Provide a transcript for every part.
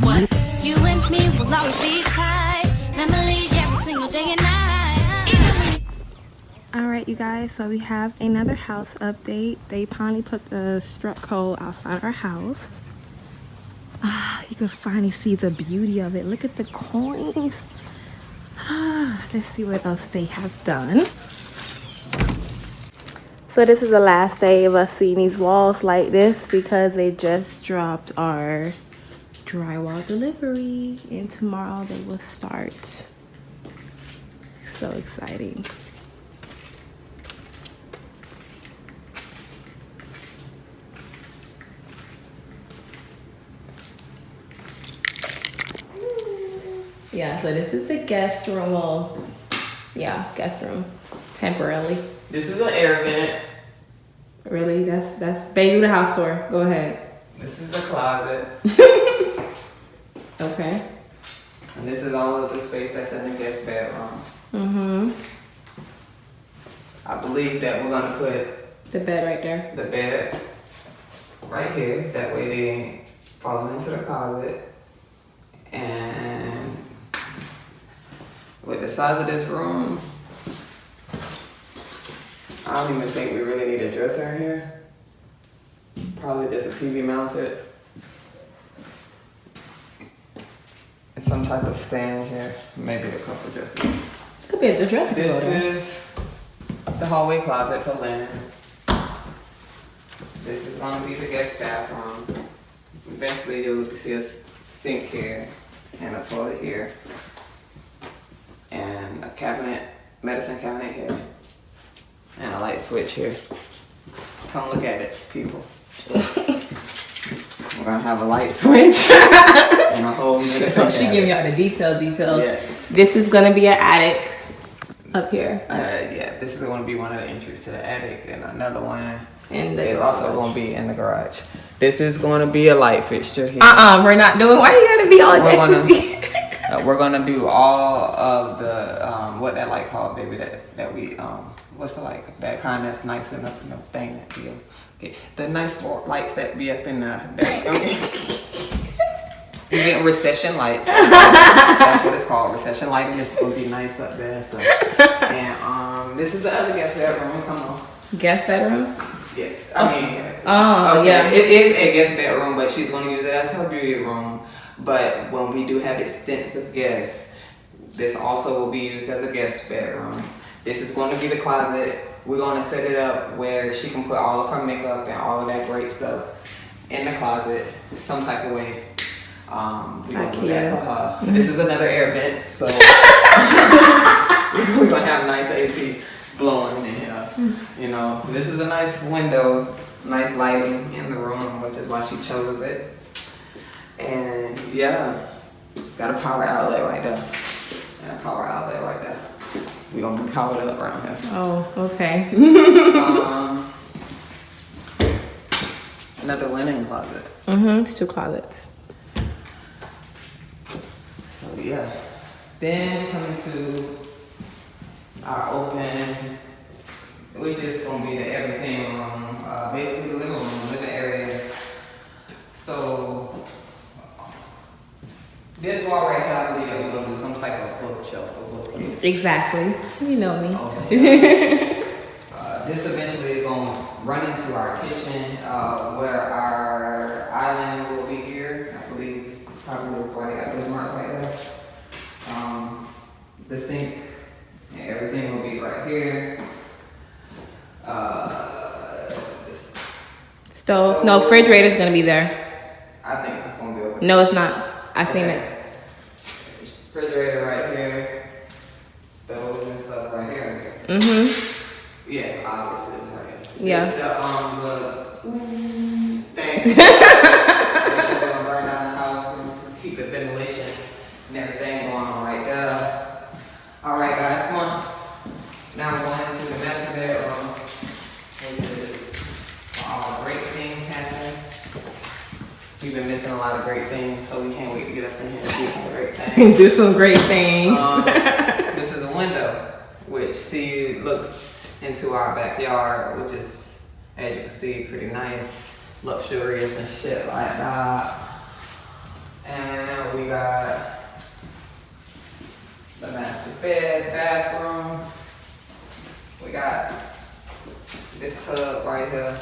What? You and me will always be tight. Memories every single day and night. Alright, you guys, so we have another house update. They finally put the strut pole outside our house. You can finally see the beauty of it. Look at the coins. Let's see what else they have done. So this is the last day of us seeing these walls like this because they just dropped our drywall delivery and tomorrow they will start. So exciting. Yeah, so this is the guest room. Well, yeah, guest room temporarily. This is an air vent. Really? That's baby the house tour. Go ahead. This is the closet. Okay. And this is all of the space that's in the guest bedroom. Mm-hmm. I believe that we're gonna put The bed right there. the bed right here. That way they ain't falling into the closet. And with the size of this room, I don't even think we really need a dresser in here. Probably just a TV mounted. And some type of stand here. Maybe a couple dressers. Could be a dresser. This is the hallway closet for linen. This is going to be the guest bathroom. Eventually you'll see a sink here and a toilet here. And a cabinet, medicine cabinet here. And a light switch here. Come look at it, people. We're gonna have a light switch and a whole medicine So she cabinet. giving y'all the details. Yes. This is gonna be an attic up here. Yeah, this is going to be one of the entries to the attic, and another one And is also going to be in the garage. This is going to be a light fixture here. We're not doing. Why you gotta be all that? We're gonna do all of the what that light called, baby. That we what's the light? That kind that's nice enough in the thing that be okay. The nice lights that be up in the. We get recession lights. That's what it's called, recession lighting. This is gonna be nice up there and stuff. And this is the other guest bedroom. Come on. Guest bedroom. Yes. I mean. Okay. Yeah. It is a guest bedroom, but she's gonna use it as her beauty room. But when we do have extensive guests, this also will be used as a guest bedroom. This is going to be the closet. We're going to set it up where she can put all of her makeup and all of that great stuff in the closet, some type of way. We're going to do that for her. Mm-hmm. This is another air vent, so we're going to have nice AC blowing in here. You know, this is a nice window, nice lighting in the room, which is why she chose it. And yeah, got a power outlet right there. And a power outlet right there. We're gonna be powered up around here. Oh, okay. Another linen closet. It's 2 closets. So yeah. Then coming to our open, which is gonna be the everything room. Basically the living area. So this wall right here, I believe that we're gonna do some type of bookshelf or bookcase. Exactly. You know me. Okay. This eventually is gonna run into our kitchen, where our island will be here. I believe probably looks like got those marks right there. The sink and everything will be right here. Stove. No, refrigerator's gonna be there. I think it's gonna be over. No, it's not. I seen it. Refrigerator right here. Stove and stuff right here, I guess. Mm-hmm. Yeah, obviously it's right here. Yeah. The things. We're gonna burn down the house and keep the ventilation and everything going on right there. Alright guys, come on. Now we're going into the master bedroom. All great things happening. We've been missing a lot of great things, so we can't wait to get up in here and do some great things. Do some great things. This is a window, which looks into our backyard, which is, as you can see, pretty nice, luxurious and shit like that. And we got the master bed, bathroom. We got this tub right here.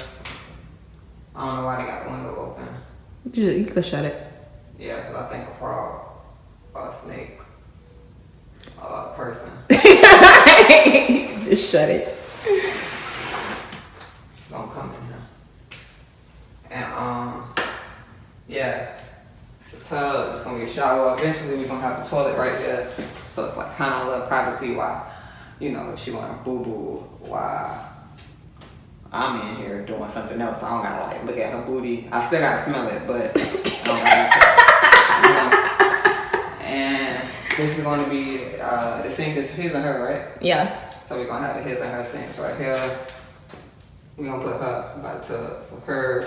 I don't know why they got the window open. You could shut it. Yeah, because I think a frog or a snake or a person. Just shut it. Don't come in here. And yeah, it's a tub. It's gonna be a shower. Eventually, we're gonna have the toilet right here, so it's like kind of a little privacy. While you know, if she wanna boo boo, while I'm in here doing something else, I don't gotta like look at her booty. I still gotta smell it, but I don't gotta. And this is gonna be the sink is his and her, right? Yeah. So we're gonna have the his and her sinks right here. We're gonna put her by the tub. So hers.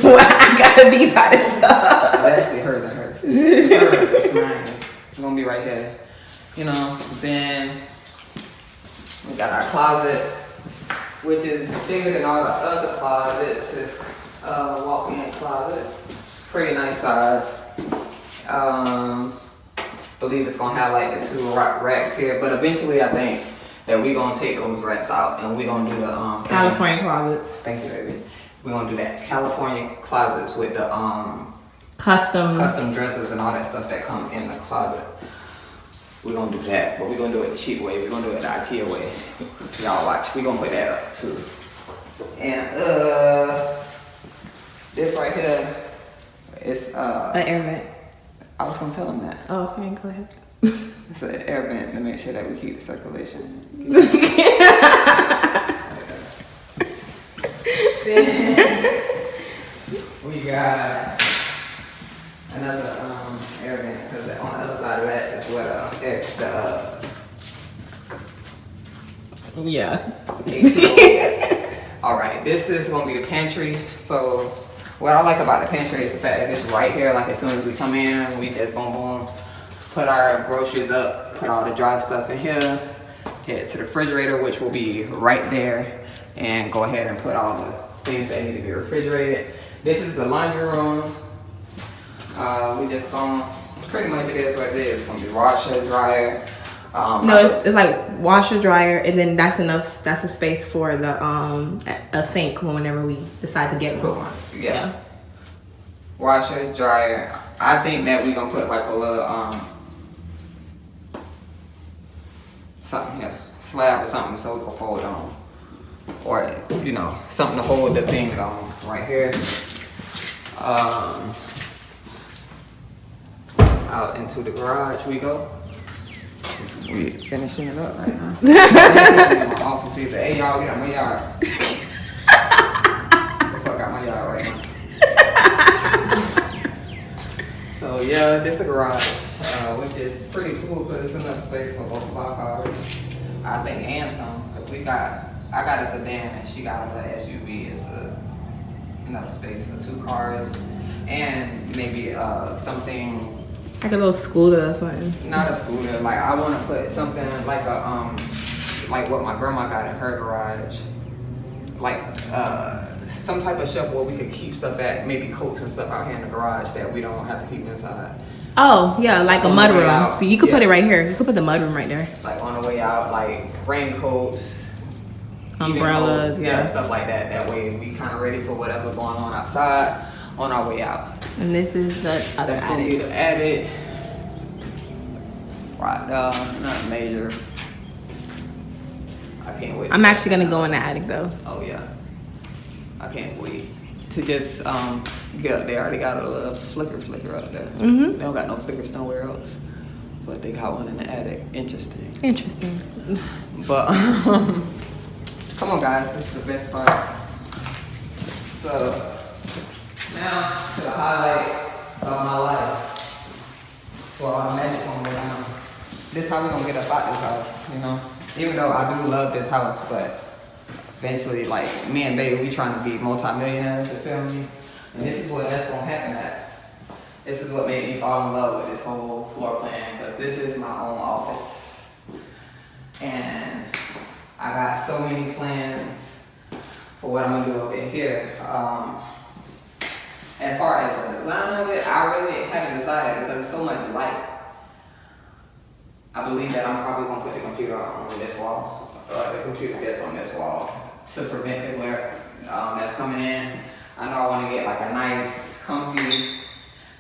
Well, I gotta be by the tub. It's actually hers and hers. It's hers, it's mine. It's gonna be right here. You know, then we got our closet, which is bigger than all the other closets. It's a walk-in closet. Pretty nice size. Believe it's gonna have like the 2 racks here, but eventually I think that we're gonna take those racks out and we're gonna do the California closets. Thank you, baby. We're gonna do that California closets with the custom dressers and all that stuff that come in the closet. We're gonna do that, but we're gonna do it the cheap way. We're gonna do it the IKEA way. Y'all watch. We're gonna put that up too. And this right here is an air vent. I was gonna tell them that. Oh, okay, go ahead. It's an air vent to make sure that we keep the circulation. Then we got another air vent because on the other side of that is where Yeah. AC. All right, this is gonna be the pantry. So what I like about the pantry is the fact that it's right here. Like as soon as we come in, we just boom boom, put our groceries up, put all the dry stuff in here, head to the refrigerator, which will be right there, and go ahead and put all the things that need to be refrigerated. This is the laundry room. We just gonna pretty much it is what it is. It's gonna be washer, dryer. No, it's like washer, dryer, and then that's enough. That's a space for the a sink whenever we decide to get one. Yeah. Washer, dryer. I think that we're gonna put like a little something here, slab or something, so we can fold on, or you know, something to hold the things on right here. Out into the garage we go. We finishing it up right now. My office either. Hey y'all, get out my yard. Fuck out my yard right now. So yeah, this the garage, which is pretty cool because it's enough space for both of our cars. I think and some, cause I got a sedan and she got a SUV. It's enough space for 2 cars and maybe something. Like a little scooter or something. Not a scooter. Like I want to put something like a like what my grandma got in her garage. Like some type of shelf where we could keep stuff at, maybe coats and stuff out here in the garage that we don't have to keep inside. Oh yeah, like a mud room. You could put it right here. You could put the mud room right there. Like on the way out, like raincoats, umbrellas, yeah, stuff like that. That way we kind of ready for whatever going on outside on our way out. And this is the other That's gonna be the attic. Right, not major. I can't wait. I'm actually gonna go in the attic though. Oh yeah, I can't wait to just get. They already got a little flicker up there. Mm-hmm. They don't got no flickers nowhere else, but they got one in the attic. Interesting. But come on guys, this is the best part. So now to the highlight of my life. So our magic gonna go down. This is how we gonna get up out this house, you know. Even though I do love this house, but eventually, like me and baby, we trying to be multi-millionaires. You feel me? And this is what that's gonna happen at. This is what made me fall in love with this whole floor plan, because this is my own office, and I got so many plans for what I'm gonna do up in here. As far as design of it, I really haven't decided because it's so much light. I believe that I'm probably gonna put the computer on this wall, or the computer desk on this wall to prevent the glare that's coming in. I know I want to get like a nice, comfy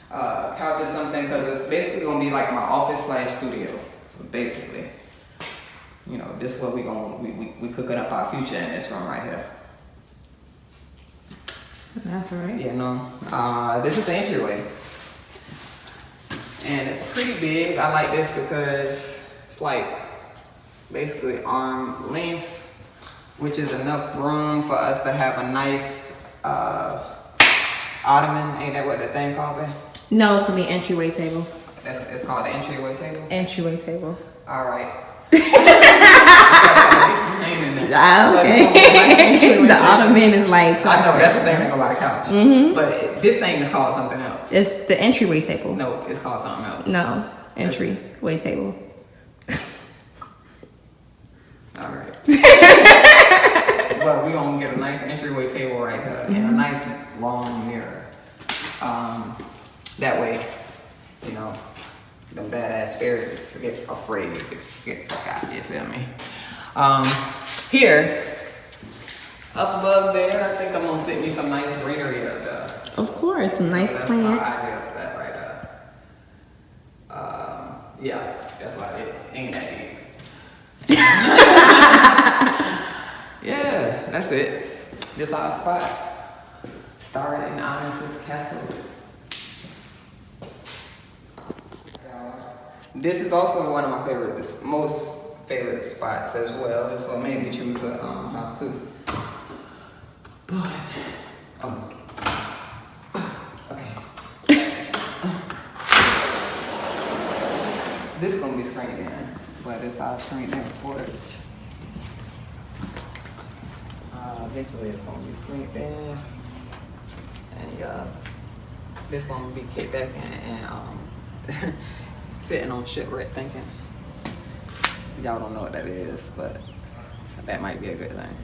couch or something because it's basically gonna be like my office / studio, basically. You know, this is where we cooking up our future in this room right here. That's right. You know, this is the entryway. And it's pretty big. I like this because it's like basically arm length, which is enough room for us to have a nice ottoman. Ain't that what the thing called, babe? No, it's gonna be entryway table. It's called the entryway table? Entryway table. All right. Okay. The ottoman is like. I know, that's the thing that's about a couch. But this thing is called something else. It's the entryway table. No, it's called something else. No, entryway table. All right. Well, we gonna get a nice entryway table right here and a nice long mirror. That way, you know, them badass spirits get afraid to get the fuck out. You feel me? Here, up above there, I think I'm gonna sit me some nice greenery up there. Of course, some nice That's plants. my idea for that right there. Yeah, that's why it ain't that deep. Yeah, that's it. This our spot. Started in Honest's Castle. This is also one of my most favorite spots as well. That's what made me choose the house too. But, okay. This is gonna be screened in, but it's our screened in porch. Eventually it's gonna be screened in. And this one will be kicked back in and sitting on shipwreck thinking. Y'all don't know what that is, but that might be a good thing.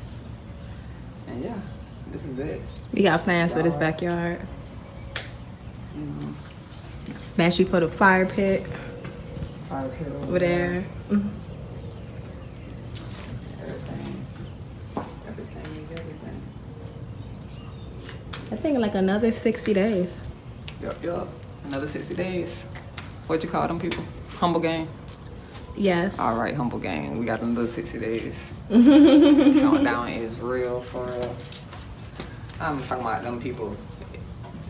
And yeah, this is it. We got plans for this backyard. Man, she put a fire pit over there. Everything. I think like another 60 days. Yup. Another 60 days. What you call them people? Humble gang? Yes. All right, humble gang. We got another 60 days. Countdown is real for real. I'm talking about them people.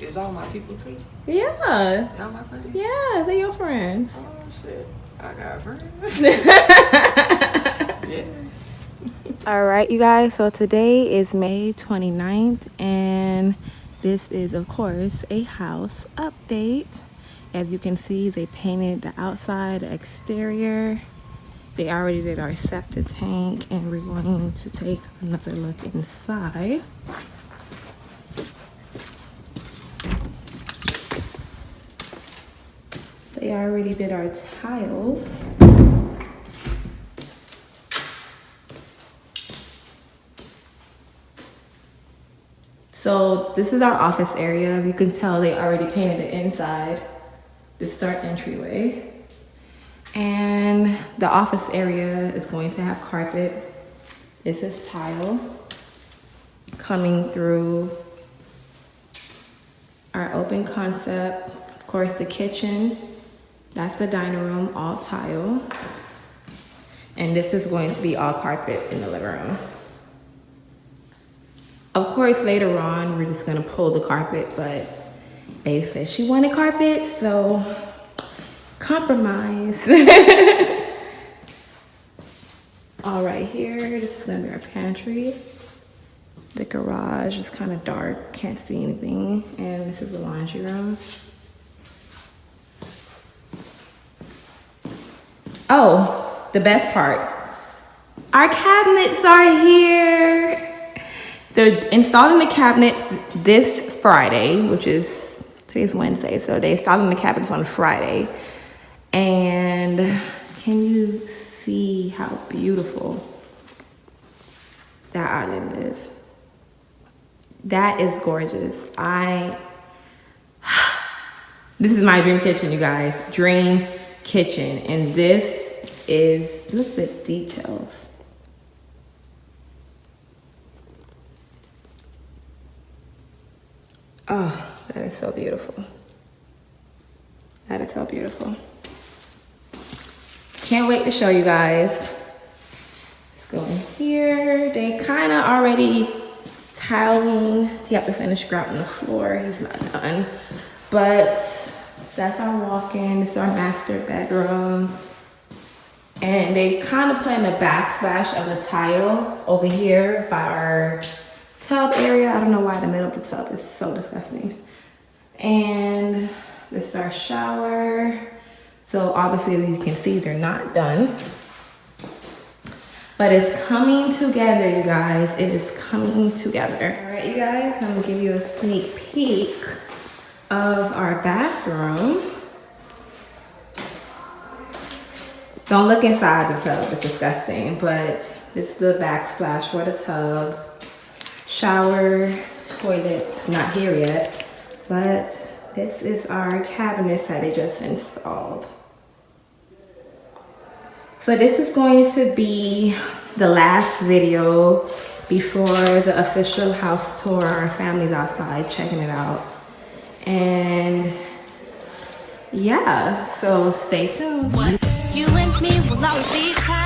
Is y'all my people too? Yeah. Y'all my friends? Yeah, they're your friends. Oh shit. I got friends. Yes. All right, you guys. So today is May 29th, and this is, of course, a house update. As you can see, they painted the outside, the exterior. They already did our septic tank, and we're going to take another look inside. They already did our tiles. So this is our office area. You can tell they already painted the inside. This is our entryway. And the office area is going to have carpet. This is tile coming through our open concept. Of course, the kitchen. That's the dining room, all tile. And this is going to be all carpet in the living room. Of course, later on, we're just gonna pull the carpet, but Babe said she wanted carpet, so compromise. All right, here, this is gonna be our pantry. The garage is kind of dark, can't see anything. And this is the laundry room. Oh, the best part. Our cabinets are here. They're installing the cabinets this Friday, which is, today's Wednesday, so they're installing the cabinets on Friday. And can you see how beautiful that island is? That is gorgeous. This is my dream kitchen, you guys. Dream kitchen. And this is, look at the details. Oh, that is so beautiful. That is so beautiful. Can't wait to show you guys. Let's go in here. They kind of already tiling. You have to finish grouting the floor. He's not done. But that's our walk-in. This is our master bedroom. And they kind of put in a backsplash of the tile over here by our tub area. I don't know why the middle of the tub is so disgusting. And this is our shower. So obviously you can see they're not done. But it's coming together, you guys. It is coming together. All right, you guys, I'm gonna give you a sneak peek of our bathroom. Don't look inside the tub, it's disgusting. But this is the backsplash for the tub. Shower, toilets, not here yet. But this is our cabinets that they just installed. So this is going to be the last video before the official house tour. Our family's outside checking it out. And yeah, so stay tuned. You and me will always be tied.